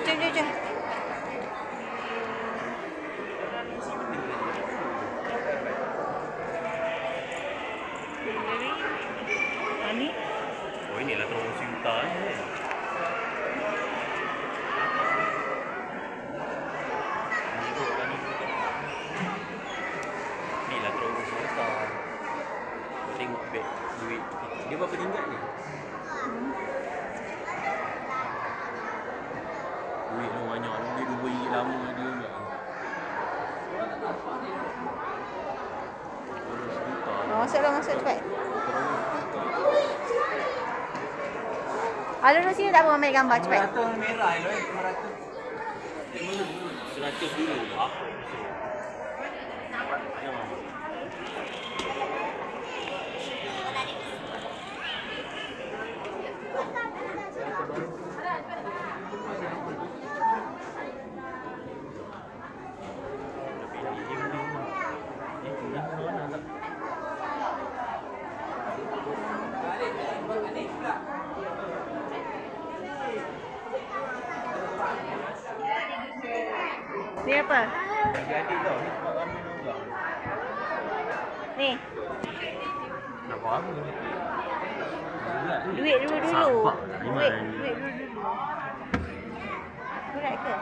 Jom. Ni. Oh, inilah terowong Sinta ni. Inilah terowong Sinta. Tengok beg duit. Dia berapa tingkat ni? Duit tu banyak. Duit RM2 lama dia juga. Masuk cepat. Alun duduk sini tak apa ambil gambar cepat. 500 merah Eloi, 500. 100 dulu. Apa? Ni apa? Adik-adik tau, ni tempat ramai orang. Ni. Nak buat apa ni? Duit dulu. Sabar. Duit dulu. Berat ke?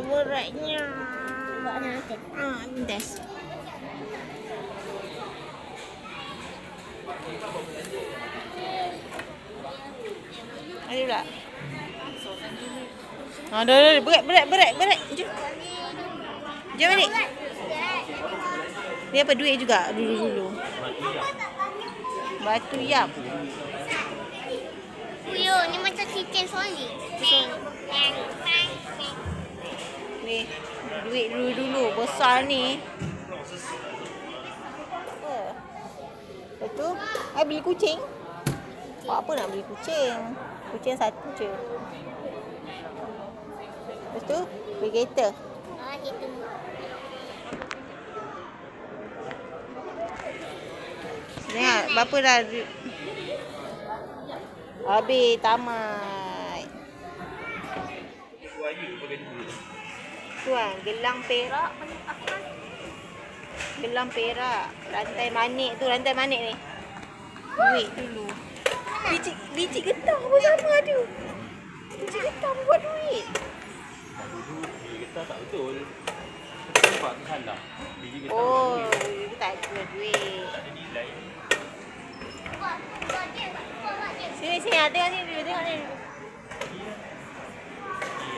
Beratnya. Best. Ada pula. Dah. Berat. Jom balik. Ni apa duit juga dulu. Batu yap. Uyo, ni macam chicken solid. Ni duit dulu besar ni. Lepas tu, I beli kucing. Buat apa nak beli kucing? Kucing satu je. Lepas tu, beli kereta. Gitu. Tengok, berapa dah habis, tamat. Buaya pakai duit. Tu kan, gelang perak. Gelang perak. Rantai manik ni. Duit dulu. Biji getah pun sama ada. Biji getah pun buat duit. Biji getah tak betul. Nampak tu salah. Biji getah Oh, duit. tak ada duit. Tak ada nilai. Sini, tengok ni dulu, tengok ni.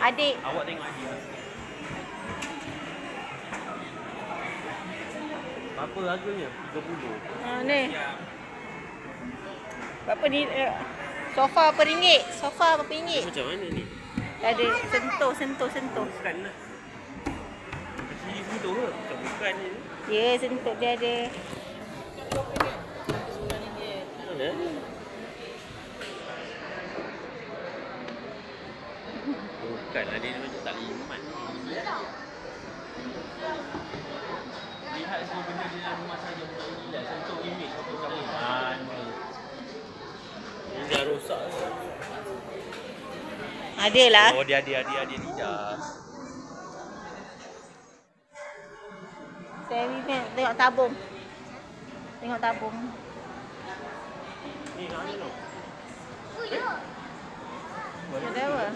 Adik. Awak tengok adik. Berapa harganya? 30. Ni. Berapa ni? Sofa berapa ringgit? Macam mana ni? Ada sentuh. Bukan lah. Kecil sentuh ke? Macam bukan ni. Ya, sentuh dia ada. Mana? Bukanlah dia macam tak limat ni. Lihat semua benda di dalam rumah saja. Lihat sentuh imej apa-apa. Ini dah rosak. Adalah. Oh, dia lidah. Saya tengok tabung. Ni kat mana tu? Ada apa?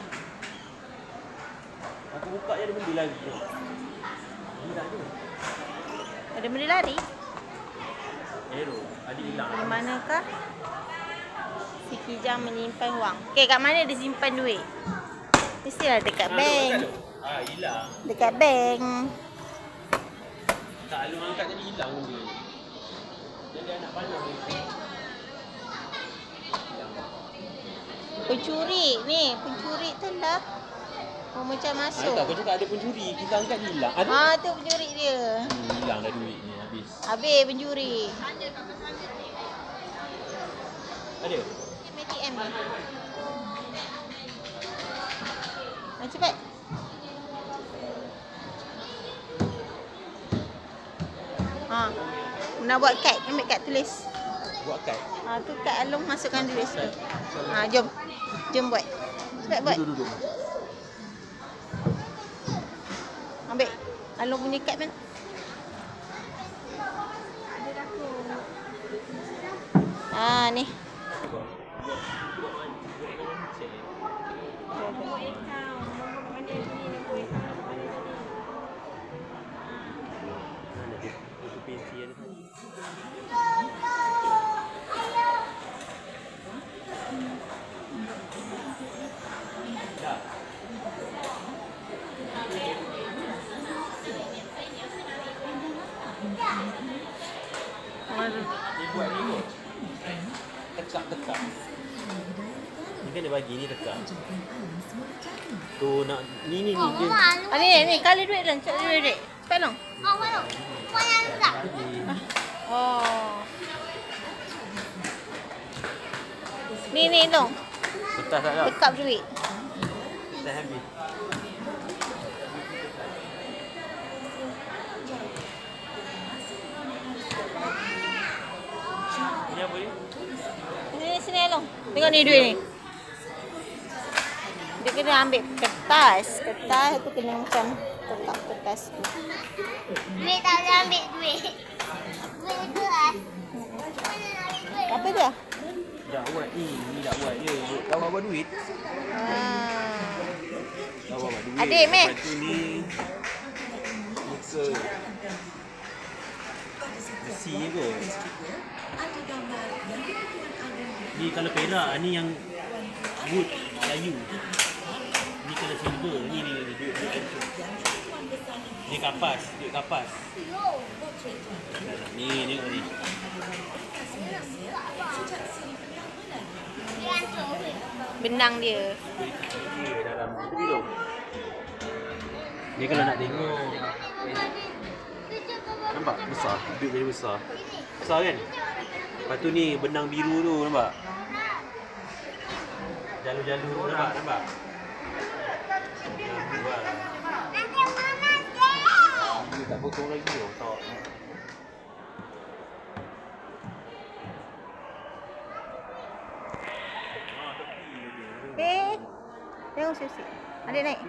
Aku buka je ada benda lagi tu. Ni tak ada. Ada benda lari? Aero, adik hilang. Di manakah si Kijang menyimpan wang? Okey, kat mana dia simpan duit? Mestilah dekat bank. Hilang. Dekat bank. Tak lu angkat tadi hilang dia. Jadi anak pandang ni. Pencuri telah. Oh, macam masuk. Tak, kau cakap ada pencuri. Kita angkat hilang. Ada? Tu pencuri dia. Hilang dah duit ni habis. Habis pencuri. Ada? ATM ni. Cepat. Nak buat kad, ambil kad tulis. Buat kad. Tu kad Along masukkan duit situ. Jom. Jom buat. Cepat buat. Duduk. Ambil Along punya kad kan. Ni. Dia buat ni kot. Tekak. Ni kan dia bagi ni tekak. Tu nak ni dia. Ni kali duit Long, cari duit. Cepat Long. Ni Long. Kertas tak ada. Tekap duit. Dah habis. Ni apa ni? Sini Long. Tengok ni duit ni. Dia kena ambil kertas. Kertas tu kena macam tetap kertas tu. Duit tak boleh ambil duit. Duit tu lah. Apa dia? Dah buat ni dah buat je. Kau buat duit. Kau buat duit. Adik, Meh. Lepas tu ni mixer. Besi kot. Ni kalau perak, ni yang wood kayu. Ni kalau silver, ni duit kayu. Ni kapas, duit kapas. Ni tengok ni. Benang dia. Dalam tu. Ni kalau nak tengok. Nampak besar, duit jadi besar. Besar kan? Lepas tu ni benang biru tu nampak? Jalur-jalur tu nampak? Dia tak potong lagi tau. Tak. Tengok sisi. Adik naik.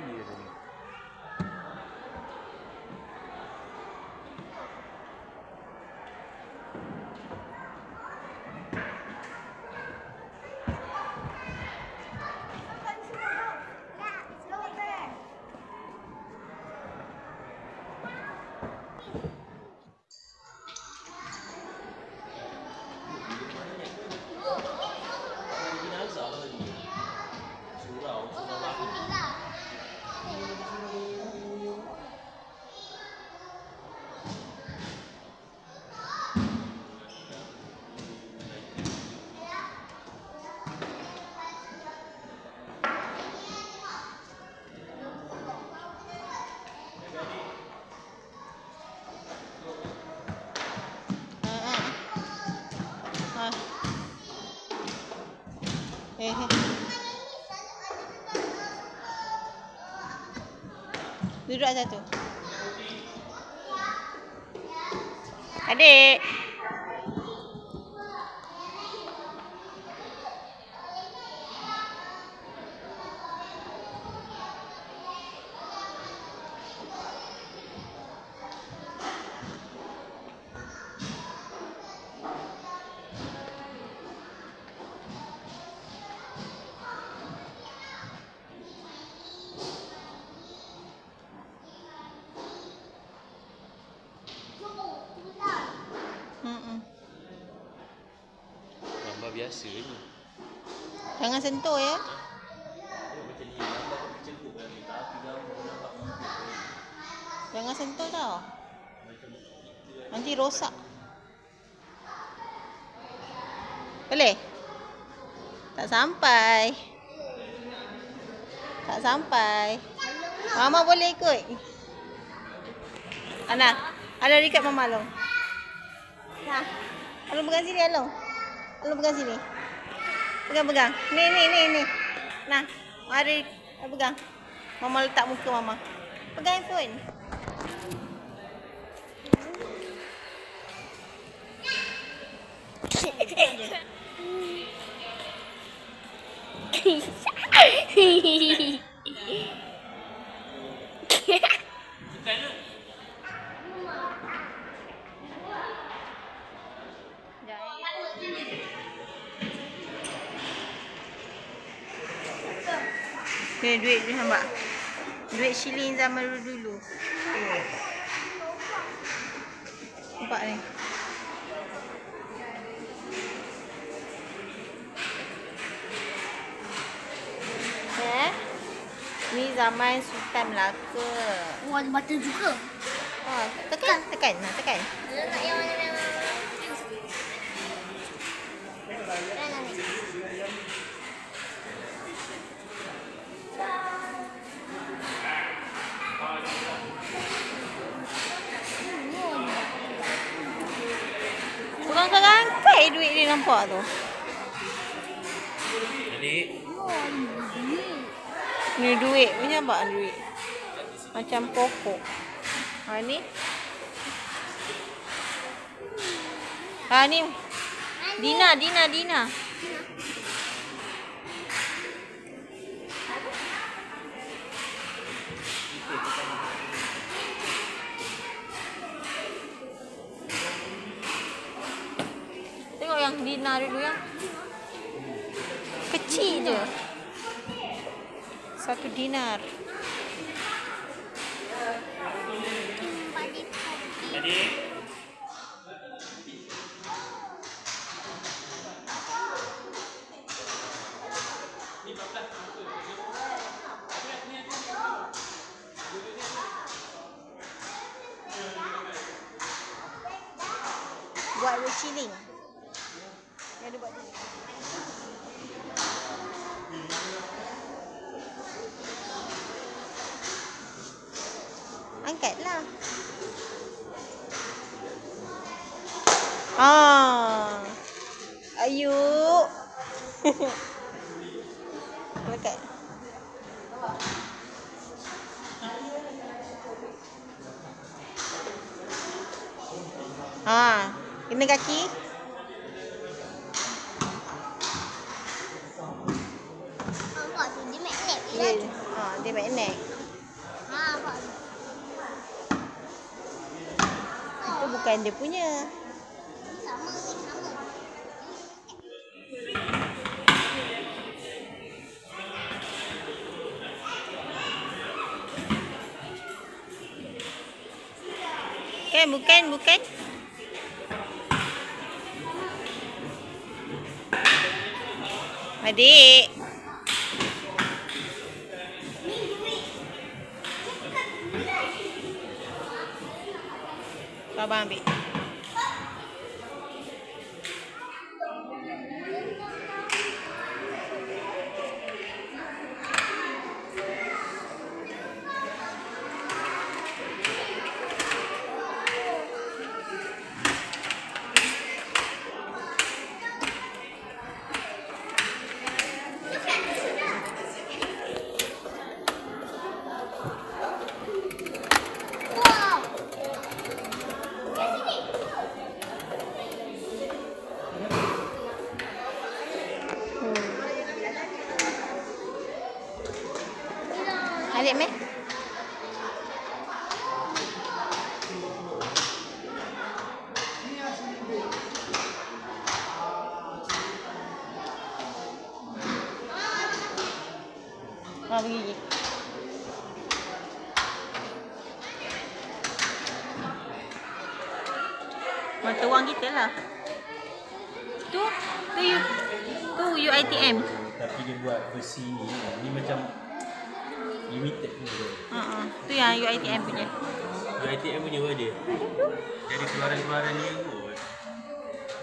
Duduk satu. Adik. Gambar biasa ni. Jangan sentuh ya. Jangan sentuh tau. Nanti rosak. Boleh? Tak sampai. Tak sampai. Mama boleh ikut. Ana, ada dekat Mama Long. Nah, Along pegang sini Along. Along pegang sini. Pegang. Ni. Nah, mari pegang. Mama letak muka Mama. Pegang handphone. Ni duit ni nampak. Duit shilling zaman dulu. Nampak ni. Ni zaman Sultan Melaka. Oh, ada batu juga. Oh, tekan. Tekan. Nak yang mana yang mana ni? Kurang-kurang duit dia nampak tu. Adik. Ni duit. Ni nampak duit. Macam pokok. Ha ni. Ha ni. Dina. Tengok yang Dina dulu yang kecil je. 1 dinar. Adik. Buat duit shilling. Dia ada buat duit. Angkatlah. Ayu. Angkat. Kena kaki. Nampak tu, dia magnet je. Yeah. Dia magnet. Nampak tu. Itu bukan dia punya. Sama. Bukan. Adik. Abang ambil. Adik meh. Pergi. Mata wang kita lah. Tu UiTM. Tapi dia buat versi ni macam limited gitu. Tu yang UiTM punya. UiTM punya apa dia? Jadi keluaran-keluaran ni kot.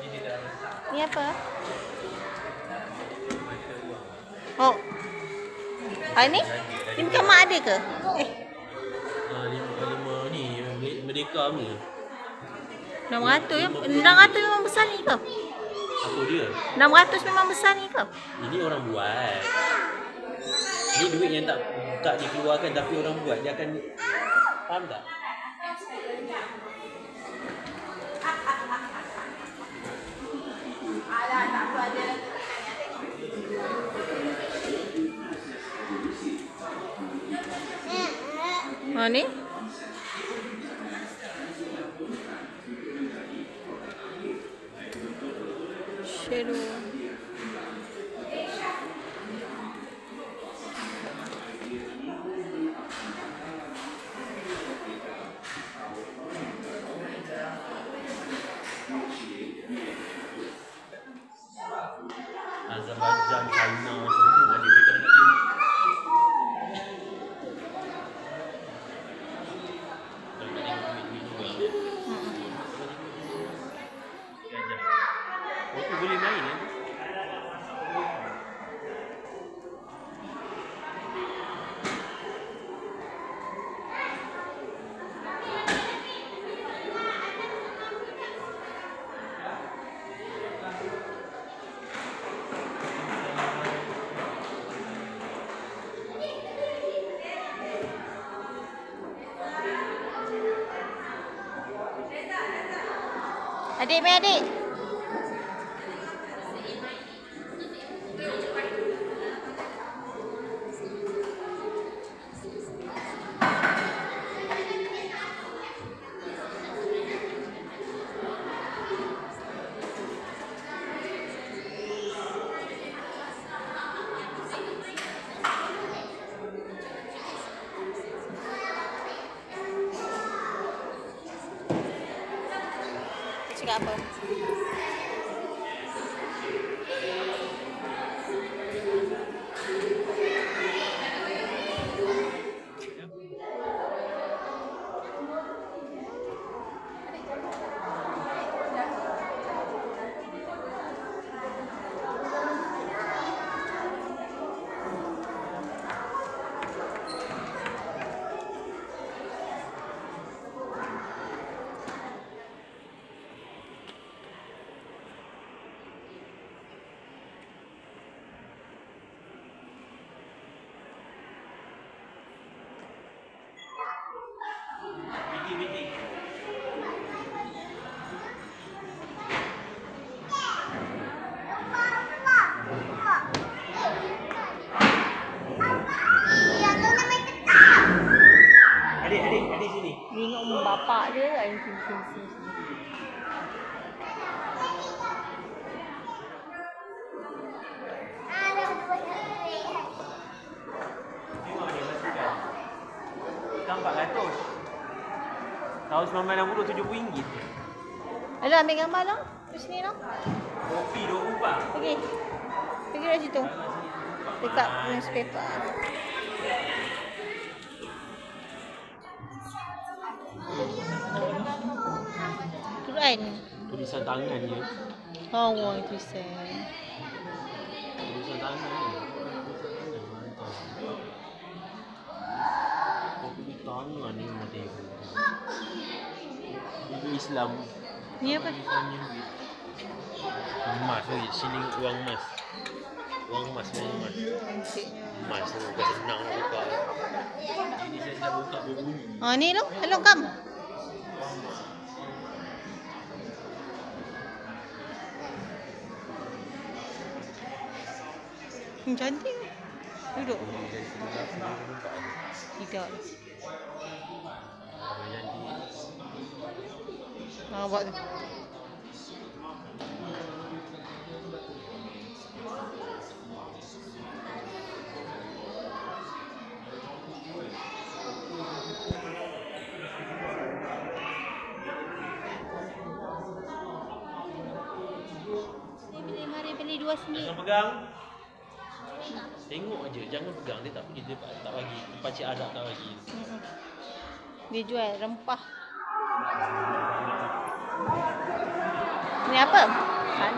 Ni dia dah letak. Ni apa? Oh. Ni? Ni bukan mak ada ke? 5 ni Merdeka punya. 600 ya? 600 memang besar ni ke? Apa dia? 600 memang besar ni ke? Ini orang buat. Ni duit yang tak dikeluarkan tapi orang buat. Dia akan faham tak? ni? Shadow. Azerbaijan, China semua dia kena tengok. Kalau tak tengok video orang gajah. Oh tu boleh main kan? Adik, main adik. Cakap apa? Adik sini. Tengok bapak dia kan sini. Tengok dia masukkan. Sekarang 400. Tahun 1960 RM70. Alah, ambil gambar lah. Kat sini lah. Kopi 20 bang. Pergi. Pergi dari situ. Dekat newspaper. Quran. Tulisan tangan dia. Oh, itu saya. Tulisan tangan dia. Mantap. Kopi tangan ni model. Itu Islam. Ni apa? Emas ni, sini uang emas. Uang emas. Emas tu bukan senang nak buka. Ini saya dah buka berbunyi. Ah, ni lo. Hello, kam. Cantik. Duduk. Tidak. Nampak tu. Mari beli 2 sini. Jangan pegang. Tengok aja, jangan pegang. Dia tak pergi, dia tak bagi. Pakcik Arab tak bagi. Dia jual rempah. Ni apa? Kan?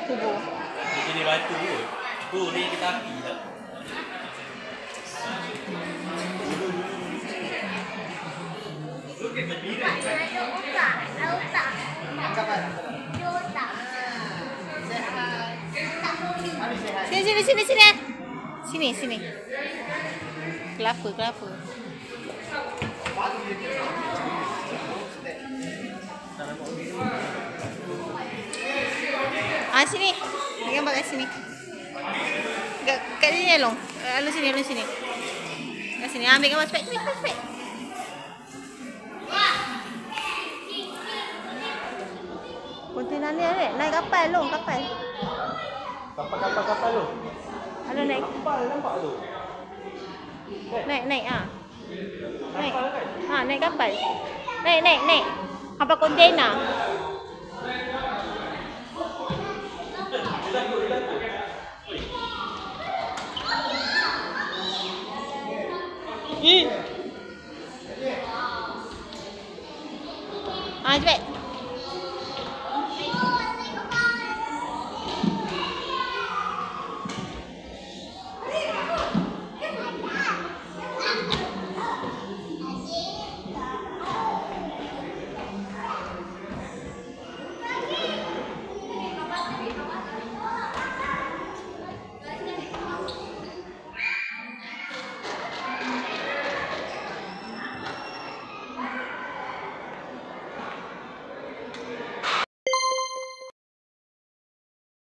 Kubur. Dia jenis batu kot. Tu, dia kita api tak? Sini. Kelapa. Ah, sini. Dia gambar kat sini. Kat sini long. Alun sini. Kat Kat sini. Ambil gambar cepat. Cepat, cepat. Kontainer ni adik. Naik kapal long, kapal. Kapal tu. Ada naik. Kapal nampak tu. Naik ah. Naik. Ha, naik kapal. Naik. Kapal kontainer. Ah, cepat.